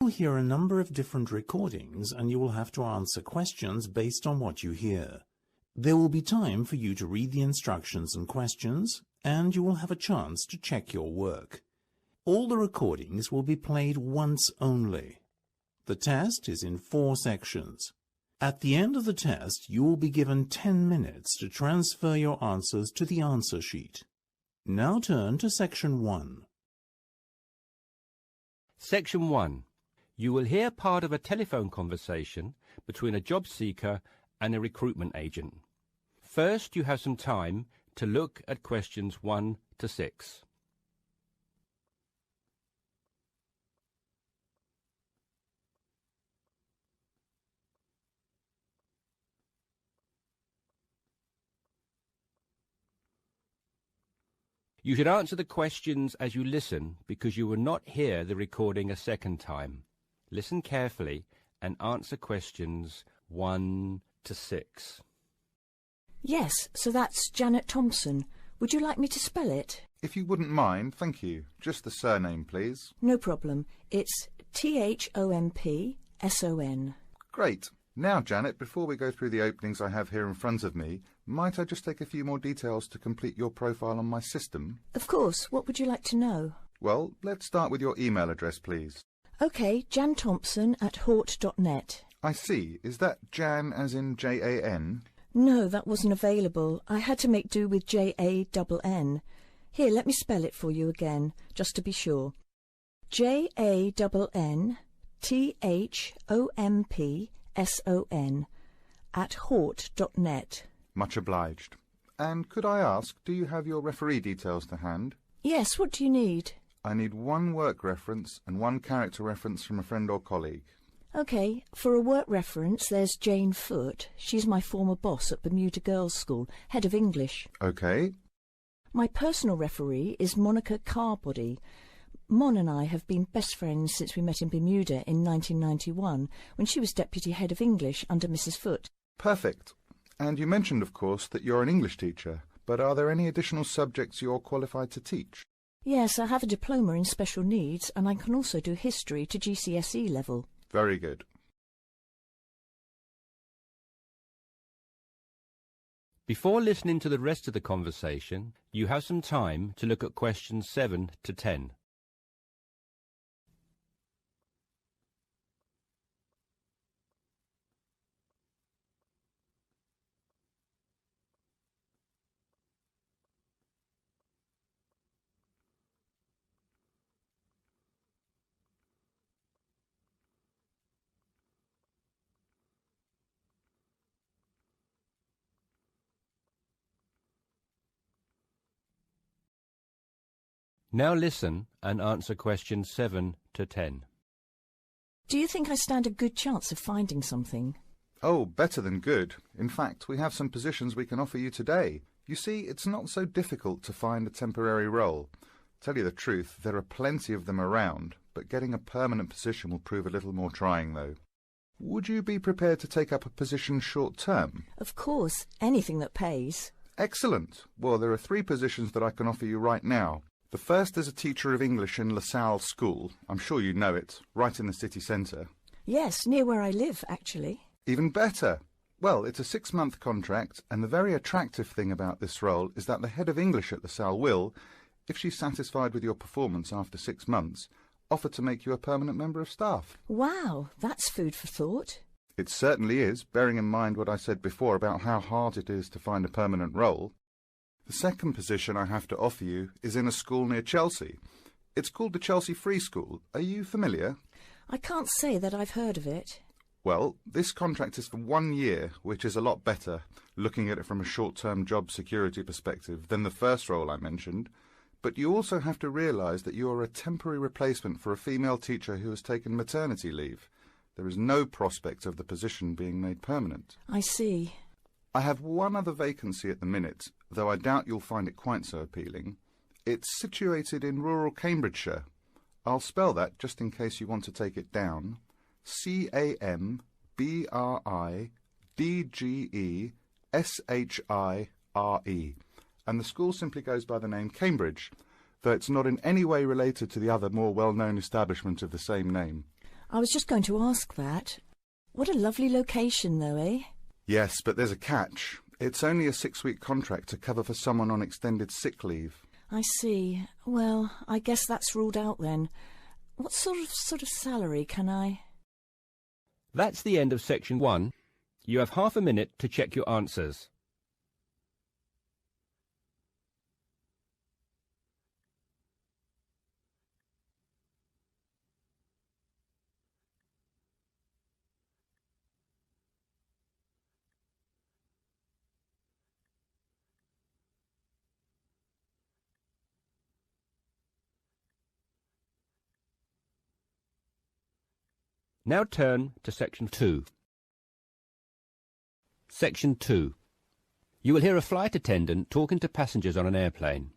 You'll hear a number of different recordings and you will have to answer questions based on what you hear. There will be time for you to read the instructions and questions, and you will have a chance to check your work. All the recordings will be played once only. The test is in 4 sections. At the end of the test, you will be given 10 minutes to transfer your answers to the answer sheet. Now turn to Section 1. Section 1. You will hear part of a telephone conversation between a job seeker and a recruitment agent. First, you have some time to look at questions 1 to 6. You should answer the questions as you listen because you will not hear the recording a second time. Listen carefully and answer questions 1 to 6. Yes, so that's Janet Thompson. Would you like me to spell it? If you wouldn't mind, thank you. Just the surname, please. No problem. It's Thompson. Great. Now, Janet, before we go through the openings I have here in front of me, might I just take a few more details to complete your profile on my system? Of course. What would you like to know? Well, let's start with your email address, please. OK, janthompson@hort.net. I see. Is that Jan as in Jan? No, that wasn't available. I had to make do with Jann. Here, let me spell it for you again, just to be sure. JANNTHOMPSON@hort.net. Much obliged. And could I ask, do you have your referee details to hand? Yes, what do you need? I need 1 work reference and 1 character reference from a friend or colleague. OK, for a work reference, there's Jane Foote. She's my former boss at Bermuda Girls' School, head of English. OK. My personal referee is Monica Carbody. Mon and I have been best friends since we met in Bermuda in 1991, when she was deputy head of English under Mrs. Foote. Perfect. And you mentioned, of course, that you're an English teacher, but are there any additional subjects you're qualified to teach? Yes, I have a diploma in special needs, and I can also do history to GCSE level. Very good. Before listening to the rest of the conversation, you have some time to look at questions 7 to 10. Now listen and answer questions 7 to 10. Do you think I stand a good chance of finding something? Oh, better than good. In fact, we have some positions we can offer you today. You see, it's not so difficult to find a temporary role. Tell you the truth, there are plenty of them around, but getting a permanent position will prove a little more trying, though. Would you be prepared to take up a position short-term? Of course, anything that pays. Excellent. Well, there are 3 positions that I can offer you right now. The first is a teacher of English in LaSalle School. I'm sure you know it, right in the city centre. Yes, near where I live, actually. Even better. Well, it's a 6-month contract, and the very attractive thing about this role is that the head of English at LaSalle will, if she's satisfied with your performance after 6 months, offer to make you a permanent member of staff. Wow, that's food for thought. It certainly is, bearing in mind what I said before about how hard it is to find a permanent role. The second position I have to offer you is in a school near Chelsea. It's called the Chelsea Free School. Are you familiar? I can't say that I've heard of it. Well, this contract is for 1 year, which is a lot better, looking at it from a short-term job security perspective, than the first role I mentioned. But you also have to realise that you are a temporary replacement for a female teacher who has taken maternity leave. There is no prospect of the position being made permanent. I see. I have 1 other vacancy at the minute, though I doubt you'll find it quite so appealing. It's situated in rural Cambridgeshire. I'll spell that just in case you want to take it down. CAMBRIDGESHIRE. And the school simply goes by the name Cambridge, though it's not in any way related to the other more well-known establishment of the same name. I was just going to ask that. What a lovely location, though, eh? Yes, but there's a catch. It's only a 6-week contract to cover for someone on extended sick leave. I see. Well, I guess that's ruled out then. What sort of salary can I... That's the end of section 1. You have half a minute to check your answers. Now turn to section 2. Section 2. You will hear a flight attendant talking to passengers on an airplane.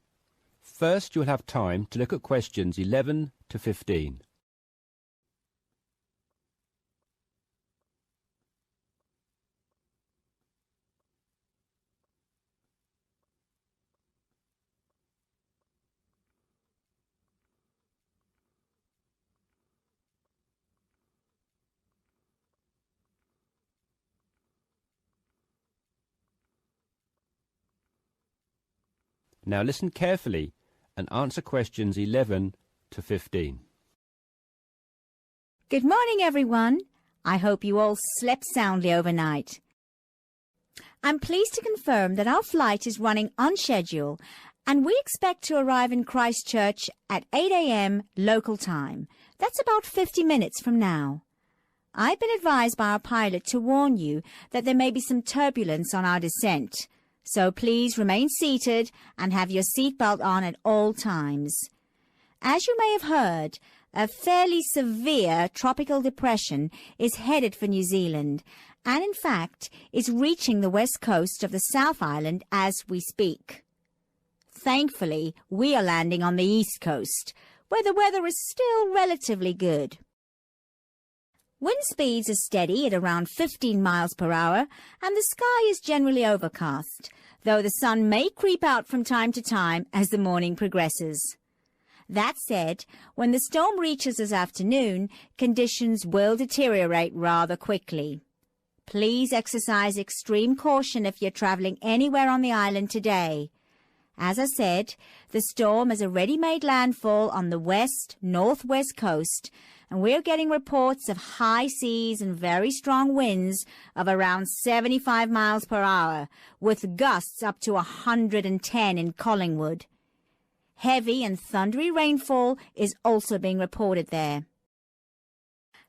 First, you will have time to look at questions 11 to 15. Now listen carefully and answer questions 11 to 15. Good morning, everyone. I hope you all slept soundly overnight. I'm pleased to confirm that our flight is running on schedule and we expect to arrive in Christchurch at 8 a.m. local time. That's about 50 minutes from now. I've been advised by our pilot to warn you that there may be some turbulence on our descent. So please remain seated and have your seatbelt on at all times. As you may have heard, a fairly severe tropical depression is headed for New Zealand and in fact is reaching the west coast of the South Island as we speak. Thankfully, we are landing on the east coast, where the weather is still relatively good. Wind speeds are steady at around 15 miles per hour and the sky is generally overcast, though the sun may creep out from time to time as the morning progresses. That said, when the storm reaches this afternoon, conditions will deteriorate rather quickly. Please exercise extreme caution if you're travelling anywhere on the island today. As I said, the storm has already made landfall on the west-northwest coast, and we're getting reports of high seas and very strong winds of around 75 miles per hour, with gusts up to 110 in Collingwood. Heavy and thundery rainfall is also being reported there.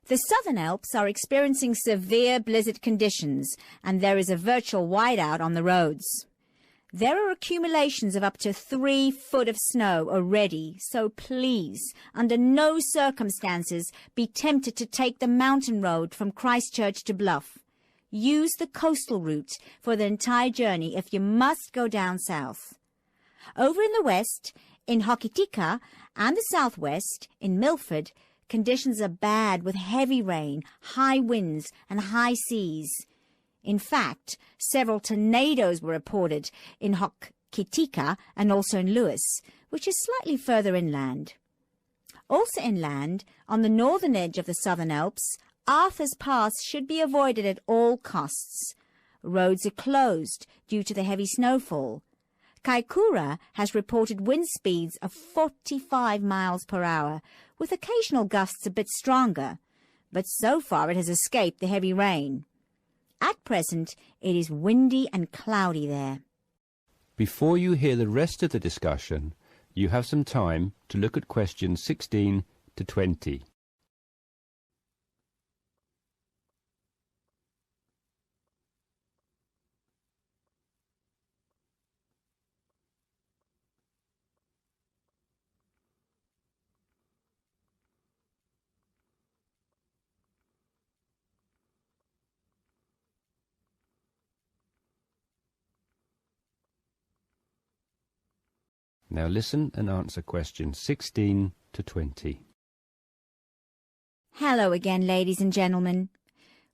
The Southern Alps are experiencing severe blizzard conditions, and there is a virtual whiteout on the roads. There are accumulations of up to 3 foot of snow already, so please, under no circumstances, be tempted to take the mountain road from Christchurch to Bluff. Use the coastal route for the entire journey if you must go down south. Over in the west, in Hokitika, and the southwest, in Milford, conditions are bad with heavy rain, high winds, and high seas. In fact, several tornadoes were reported in Hokitika and also in Lewis, which is slightly further inland. Also inland, on the northern edge of the Southern Alps, Arthur's Pass should be avoided at all costs. Roads are closed due to the heavy snowfall. Kaikoura has reported wind speeds of 45 miles per hour, with occasional gusts a bit stronger, but so far it has escaped the heavy rain. At present, it is windy and cloudy there. Before you hear the rest of the discussion, you have some time to look at questions 16 to 20. Now listen and answer questions 16 to 20. Hello again, ladies and gentlemen.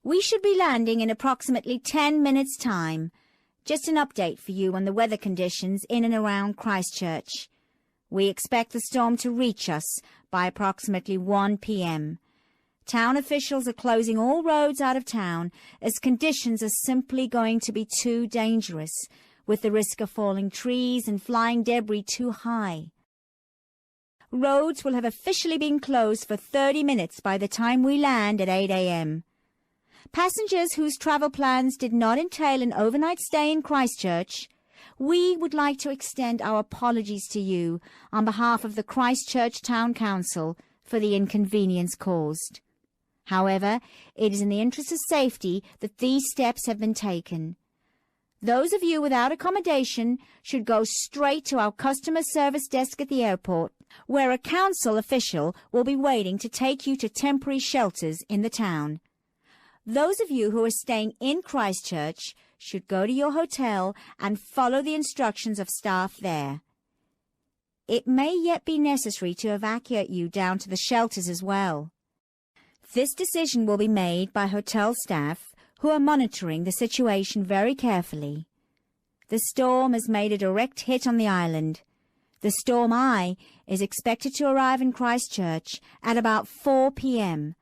We should be landing in approximately 10 minutes' time. Just an update for you on the weather conditions in and around Christchurch. We expect the storm to reach us by approximately 1 p.m. Town officials are closing all roads out of town as conditions are simply going to be too dangerous, with the risk of falling trees and flying debris too high. Roads will have officially been closed for 30 minutes by the time we land at 8 a.m. Passengers whose travel plans did not entail an overnight stay in Christchurch, we would like to extend our apologies to you on behalf of the Christchurch Town Council for the inconvenience caused. However, it is in the interest of safety that these steps have been taken. Those of you without accommodation should go straight to our customer service desk at the airport, where a council official will be waiting to take you to temporary shelters in the town. Those of you who are staying in Christchurch should go to your hotel and follow the instructions of staff there. It may yet be necessary to evacuate you down to the shelters as well. This decision will be made by hotel staff who are monitoring the situation very carefully. The storm has made a direct hit on the island. The storm eye is expected to arrive in Christchurch at about 4 p.m.,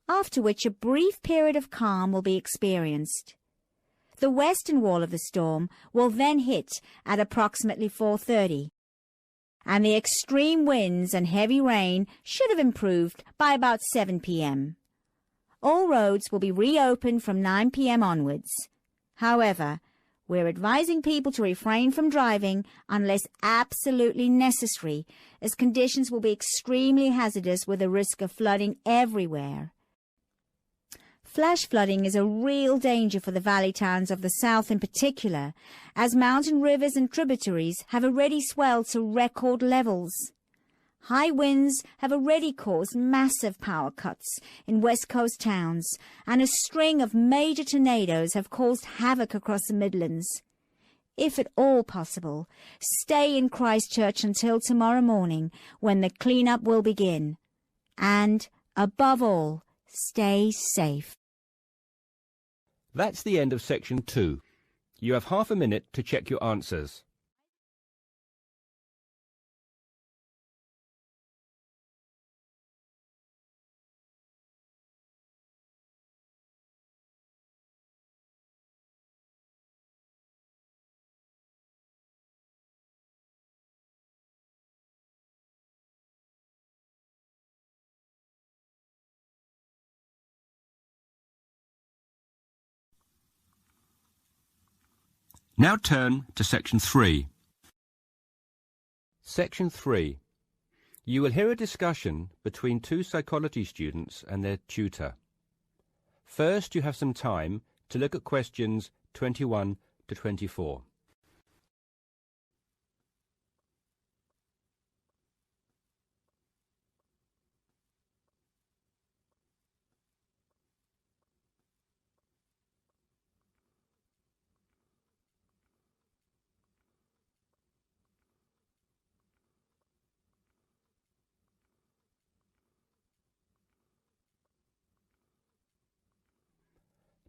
after which a brief period of calm will be experienced. The western wall of the storm will then hit at approximately 4:30, and the extreme winds and heavy rain should have improved by about 7 p.m. All roads will be reopened from 9 p.m. onwards. However, we're advising people to refrain from driving unless absolutely necessary, as conditions will be extremely hazardous with a risk of flooding everywhere. Flash flooding is a real danger for the valley towns of the south in particular, as mountain rivers and tributaries have already swelled to record levels. High winds have already caused massive power cuts in West Coast towns, and a string of major tornadoes have caused havoc across the Midlands. If at all possible, stay in Christchurch until tomorrow morning, when the clean-up will begin. And, above all, stay safe. That's the end of section 2. You have half a minute to check your answers. Now turn to section 3. Section 3. You will hear a discussion between two psychology students and their tutor. First, you have some time to look at questions 21 to 24.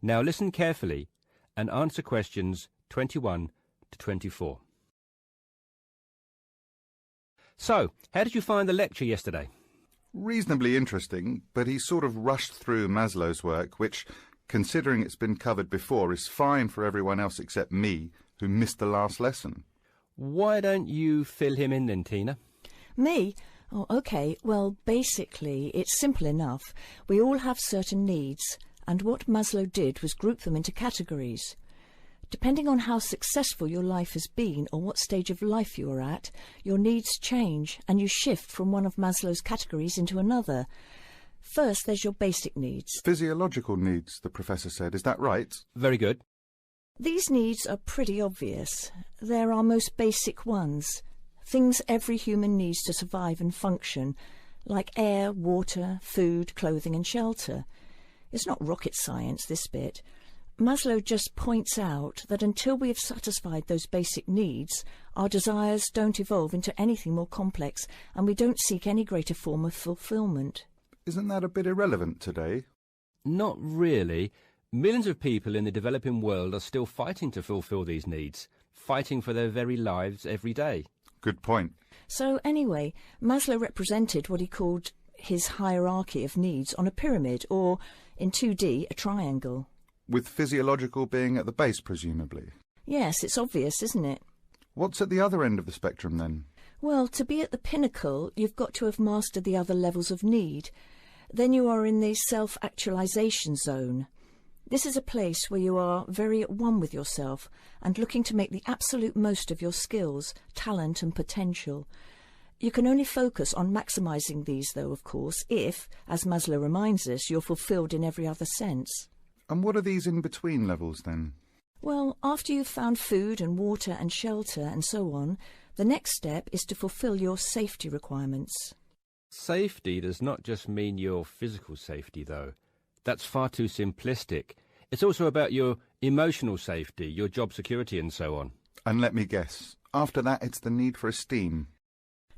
Now listen carefully and answer questions 21 to 24. So, how did you find the lecture yesterday? Reasonably interesting, but he sort of rushed through Maslow's work, which, considering it's been covered before, is fine for everyone else except me, who missed the last lesson. Why don't you fill him in then, Tina? Me? Oh, OK. Well, basically, it's simple enough. We all have certain needs, and what Maslow did was group them into categories. Depending on how successful your life has been or what stage of life you are at, your needs change and you shift from one of Maslow's categories into another. First, there's your basic needs. Physiological needs, the professor said. Is that right? Very good. These needs are pretty obvious. They're our most basic ones. Things every human needs to survive and function, like air, water, food, clothing and shelter. It's not rocket science, this bit. Maslow just points out that until we have satisfied those basic needs, our desires don't evolve into anything more complex, and we don't seek any greater form of fulfillment. Isn't that a bit irrelevant today? Not really. Millions of people in the developing world are still fighting to fulfill these needs, fighting for their very lives every day. Good point. So anyway, Maslow represented what he called his hierarchy of needs on a pyramid, or, in 2D, a triangle. With physiological being at the base, presumably. Yes, it's obvious, isn't it? What's at the other end of the spectrum, then? Well, to be at the pinnacle, you've got to have mastered the other levels of need. Then you are in the self-actualization zone. This is a place where you are very at one with yourself and looking to make the absolute most of your skills, talent and potential. You can only focus on maximising these, though, of course, if, as Maslow reminds us, you're fulfilled in every other sense. And what are these in-between levels, then? Well, after you've found food and water and shelter and so on, the next step is to fulfil your safety requirements. Safety does not just mean your physical safety, though. That's far too simplistic. It's also about your emotional safety, your job security and so on. And let me guess, after that it's the need for esteem.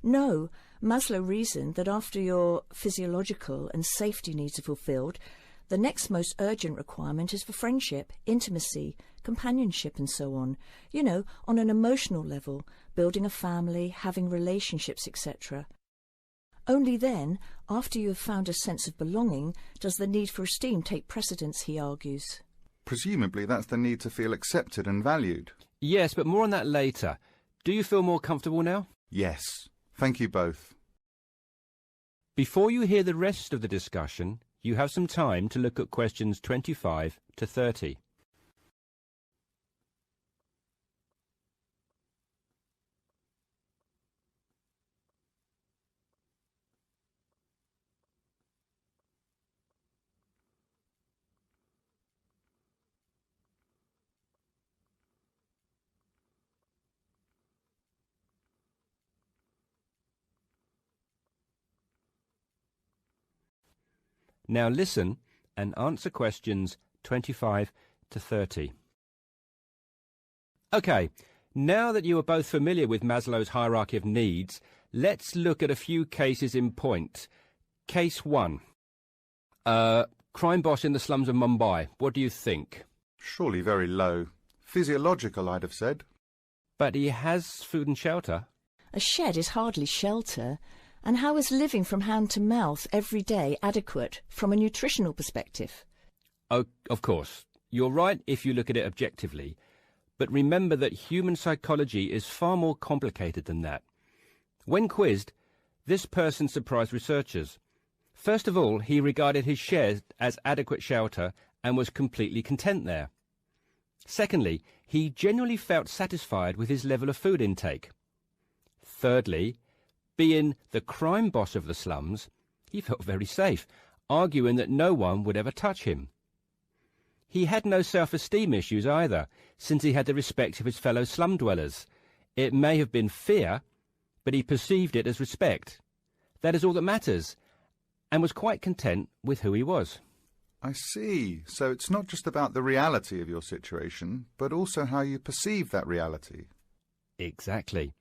No, Maslow reasoned that after your physiological and safety needs are fulfilled, the next most urgent requirement is for friendship, intimacy, companionship and so on. You know, on an emotional level, building a family, having relationships, etc. Only then, after you have found a sense of belonging, does the need for esteem take precedence, he argues. Presumably that's the need to feel accepted and valued. Yes, but more on that later. Do you feel more comfortable now? Yes. Thank you both. Before you hear the rest of the discussion, you have some time to look at questions 25 to 30. Now listen and answer questions 25 to 30. OK, now that you are both familiar with Maslow's hierarchy of needs, let's look at a few cases in point. Case 1. Crime boss in the slums of Mumbai. What do you think? Surely very low. Physiological, I'd have said. But he has food and shelter. A shed is hardly shelter. And how is living from hand to mouth every day adequate from a nutritional perspective? Oh, of course. You're right if you look at it objectively. But remember that human psychology is far more complicated than that. When quizzed, this person surprised researchers. First of all, he regarded his shed as adequate shelter and was completely content there. Secondly, he genuinely felt satisfied with his level of food intake. Thirdly, being the crime boss of the slums, he felt very safe, arguing that no one would ever touch him. He had no self-esteem issues either, since he had the respect of his fellow slum dwellers. It may have been fear, but he perceived it as respect. That is all that matters, and was quite content with who he was. I see. So it's not just about the reality of your situation, but also how you perceive that reality. Exactly.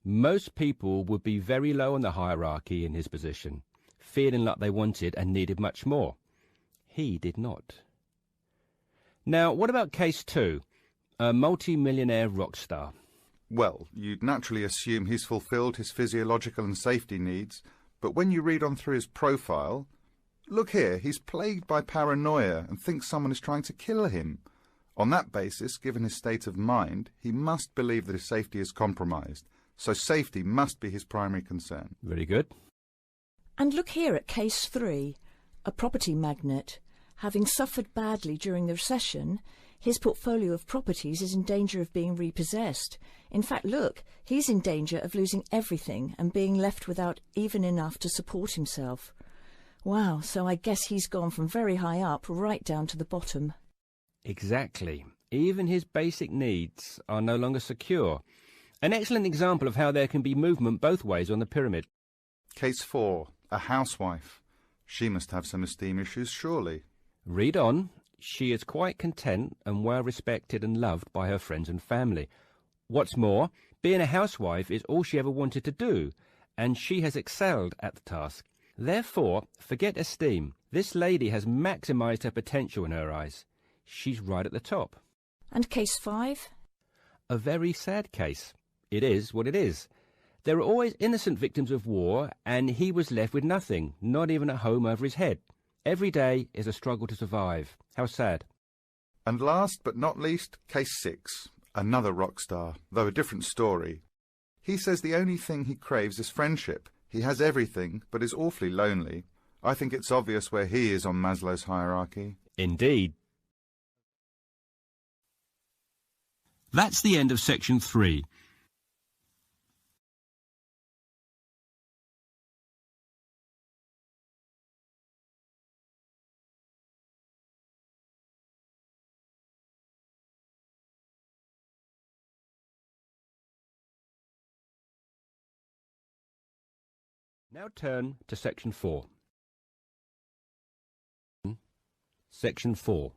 Most people would be very low on the hierarchy in his position, feeling like they wanted and needed much more. He did not. Now, what about case 2? A multi-millionaire rock star. Well, you'd naturally assume he's fulfilled his physiological and safety needs, but when you read on through his profile, look here, he's plagued by paranoia and thinks someone is trying to kill him. On that basis, given his state of mind, he must believe that his safety is compromised. So safety must be his primary concern. Very good. And look here at case 3. A property magnate. Having suffered badly during the recession, his portfolio of properties is in danger of being repossessed. In fact, look, he's in danger of losing everything and being left without even enough to support himself. Wow, so I guess he's gone from very high up right down to the bottom. Exactly. Even his basic needs are no longer secure. An excellent example of how there can be movement both ways on the pyramid. Case 4. A housewife. She must have some esteem issues, surely. Read on. She is quite content and well respected and loved by her friends and family. What's more, being a housewife is all she ever wanted to do, and she has excelled at the task. Therefore, forget esteem. This lady has maximised her potential in her eyes. She's right at the top. And case 5? A very sad case. It is what it is. There are always innocent victims of war, and he was left with nothing, not even a home over his head. Every day is a struggle to survive. How sad. And last but not least, case 6. Another rock star, though a different story. He says the only thing he craves is friendship. He has everything, but is awfully lonely. I think it's obvious where he is on Maslow's hierarchy. Indeed. That's the end of section 3. Now turn to section 4. Section 4.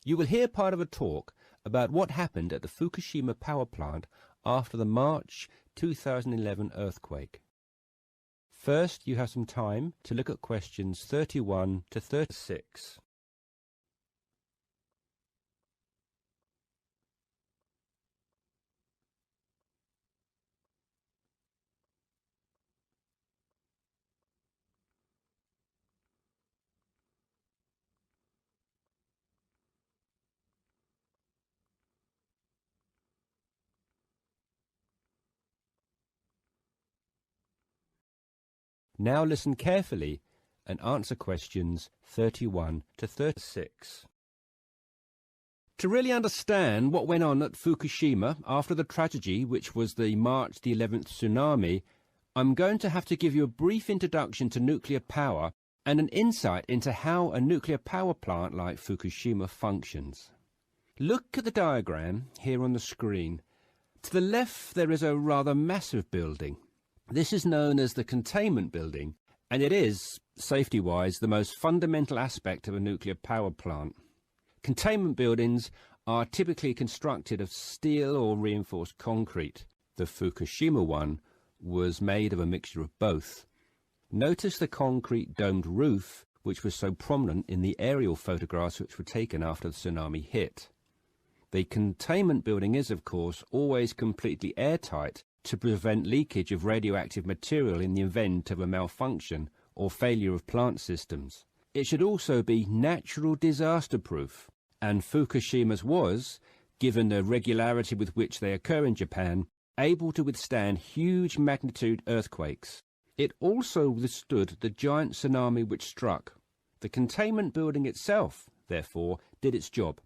You will hear part of a talk about what happened at the Fukushima power plant after the March 2011 earthquake. First, you have some time to look at questions 31 to 36. Now listen carefully and answer questions 31 to 36. To really understand what went on at Fukushima after the tragedy, which was the March the 11th tsunami, I'm going to have to give you a brief introduction to nuclear power and an insight into how a nuclear power plant like Fukushima functions. Look at the diagram here on the screen. To the left there is a rather massive building. This is known as the containment building, and it is, safety-wise, the most fundamental aspect of a nuclear power plant. Containment buildings are typically constructed of steel or reinforced concrete. The Fukushima one was made of a mixture of both. Notice the concrete domed roof, which was so prominent in the aerial photographs which were taken after the tsunami hit. The containment building is, of course, always completely airtight to prevent leakage of radioactive material in the event of a malfunction or failure of plant systems. It should also be natural disaster proof, and Fukushima's was, given the regularity with which they occur in Japan, able to withstand huge magnitude earthquakes. It also withstood the giant tsunami which struck. The containment building itself, therefore, did its job,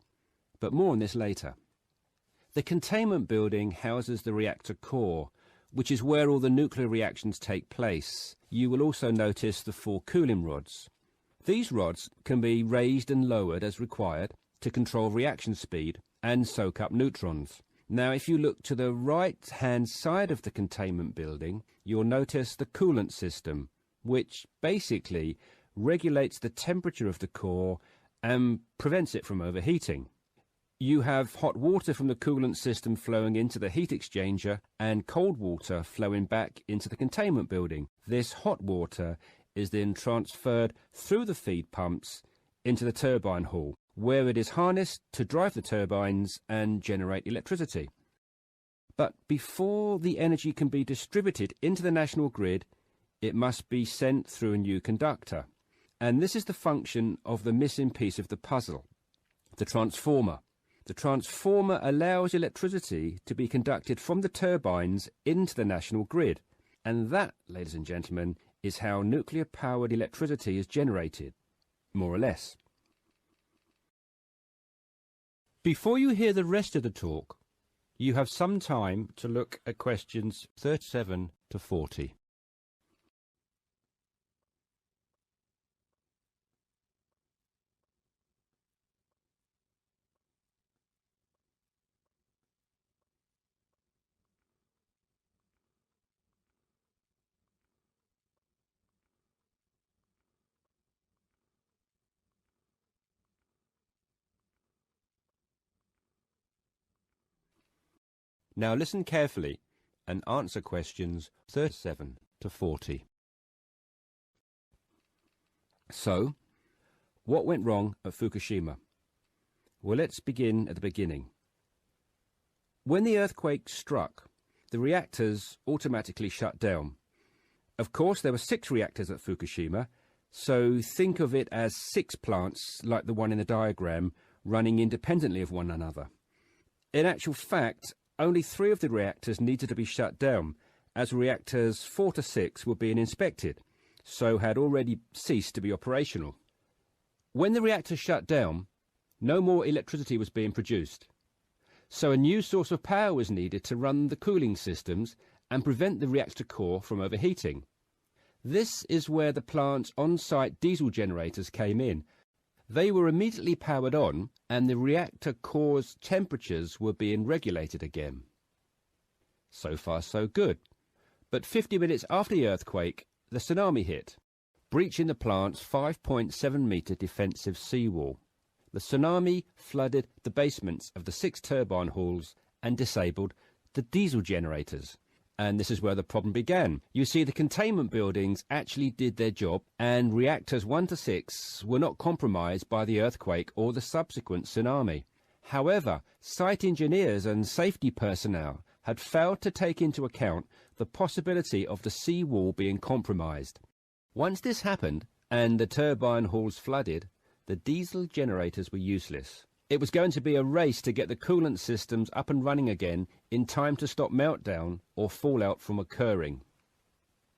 but more on this later. The containment building houses the reactor core, which is where all the nuclear reactions take place. You will also notice the 4 cooling rods. These rods can be raised and lowered as required to control reaction speed and soak up neutrons. Now, if you look to the right-hand side of the containment building, you'll notice the coolant system, which basically regulates the temperature of the core and prevents it from overheating. You have hot water from the coolant system flowing into the heat exchanger and cold water flowing back into the containment building. This hot water is then transferred through the feed pumps into the turbine hall, where it is harnessed to drive the turbines and generate electricity. But before the energy can be distributed into the national grid, it must be sent through a new conductor. And this is the function of the missing piece of the puzzle, the transformer. The transformer allows electricity to be conducted from the turbines into the national grid. And that, ladies and gentlemen, is how nuclear-powered electricity is generated, more or less. Before you hear the rest of the talk, you have some time to look at questions 37 to 40. Now listen carefully and answer questions 37 to 40. So, what went wrong at Fukushima? Well, let's begin at the beginning. When the earthquake struck, the reactors automatically shut down. Of course, there were 6 reactors at Fukushima, so think of it as 6 plants like the one in the diagram running independently of one another. In actual fact, only 3 of the reactors needed to be shut down, as reactors 4 to 6 were being inspected, so had already ceased to be operational. When the reactors shut down, no more electricity was being produced, so a new source of power was needed to run the cooling systems and prevent the reactor core from overheating. This is where the plant's on-site diesel generators came in. They were immediately powered on, and the reactor core's temperatures were being regulated again. So far, so good. But 50 minutes after the earthquake, the tsunami hit, breaching the plant's 5.7-metre defensive seawall. The tsunami flooded the basements of the 6 turbine halls and disabled the diesel generators. And this is where the problem began. You see, the containment buildings actually did their job, and reactors 1 to 6 were not compromised by the earthquake or the subsequent tsunami. However, site engineers and safety personnel had failed to take into account the possibility of the seawall being compromised. Once this happened, and the turbine halls flooded, the diesel generators were useless. It was going to be a race to get the coolant systems up and running again in time to stop meltdown or fallout from occurring.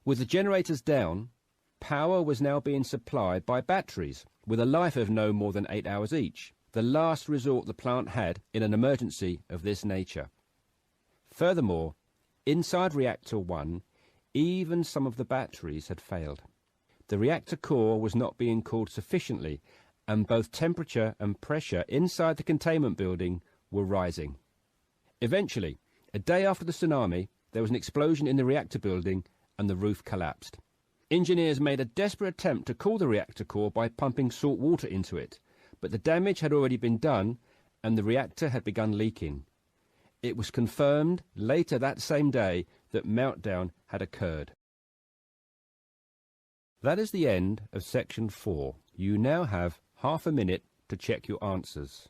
With the generators down, power was now being supplied by batteries with a life of no more than 8 hours each, the last resort the plant had in an emergency of this nature. Furthermore, inside reactor 1, even some of the batteries had failed. The reactor core was not being cooled sufficiently, and both temperature and pressure inside the containment building were rising. Eventually, a day after the tsunami, there was an explosion in the reactor building and the roof collapsed. Engineers made a desperate attempt to cool the reactor core by pumping salt water into it, but the damage had already been done and the reactor had begun leaking. It was confirmed later that same day that meltdown had occurred. That is the end of section 4. You now have half a minute to check your answers.